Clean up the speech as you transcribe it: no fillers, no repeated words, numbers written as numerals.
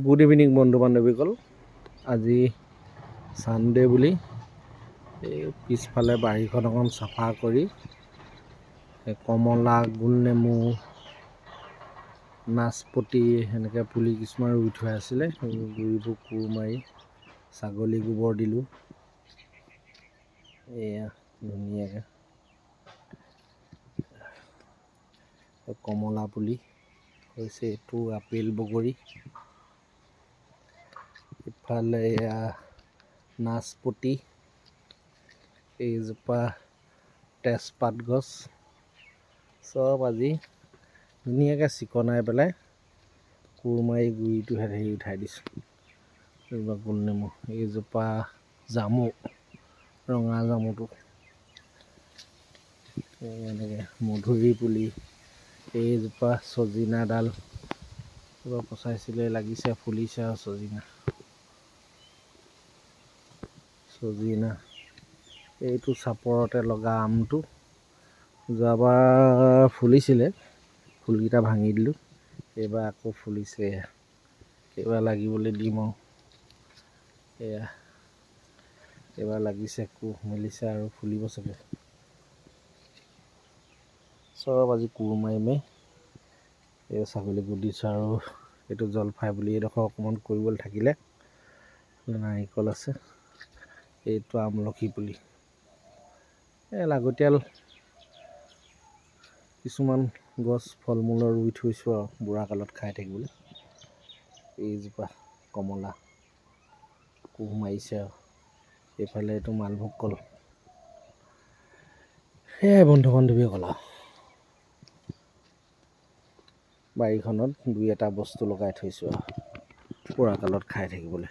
Good evening বন্ধু বান্ধৱীসকল। আজি Sunday বুলি এই পিছফালে বাৰীখন অকণ চাফা কৰি কমলা, গোলনেমু, নাচপতি সেনেকৈ পুলি কিছুমান ৰুই থোৱা আছিলে। গুৰিবোৰ কোৰ মাৰি ছাগলী গোবৰ দিলোঁ। এয়া ধুনীয়াকৈ কমলা পুলি হৈছে, এইটো আপেল বগৰী, ইফালে এয়া নাচপতি, এইজোপা তেজপাত গছ, চব আজি ধুনীয়াকৈ চিকনাই পেলাই কোৰ মাৰি গুৰিটো হেৰি উঠাই দিছোঁ। এইজোপা গোলনেমু, এইজোপা জামু, ৰঙা জামুটো, এনেকৈ মধুৰি পুলি, এইজোপা চজিনাডাল কিবা পচাইছিলে, লাগিছে, ফুলিছে আৰু চজিনা। এইটো চাপৰতে লগা আমটো যোৱাবাৰ ফুলিছিলে, ফুলকেইটা ভাঙি দিলোঁ, এইবাৰ আকৌ ফুলিছে। এইবাৰ লাগিবলৈ দিম আৰু এয়া এইবাৰ লাগিছে, কোহ মেলিছে আৰু ফুলিব চাগে। চব আজি কোৰ মাৰি মাৰি এই ছাগলীক দিছোঁ। আৰু এইটো জলফাই বুলি এইডোখৰ অকণমান কৰিবলৈ থাকিলে, নাৰিকল আছে, এইটো আমলখি পুলি, এই লাগতিয়াল কিছুমান গছ ফল মূলৰ ৰুই থৈছোঁ আৰু বুঢ়া কালত খাই থাকিবলৈ। এইজোপা কমলা কোহ মাৰিছে আৰু এইফালে এইটো মালভোগ কল। সেয়াই বন্ধু বান্ধৱীসকল, বাৰীখনত দুই এটা বস্তু লগাই থৈছোঁ আৰু বুঢ়া কালত খাই থাকিবলৈ।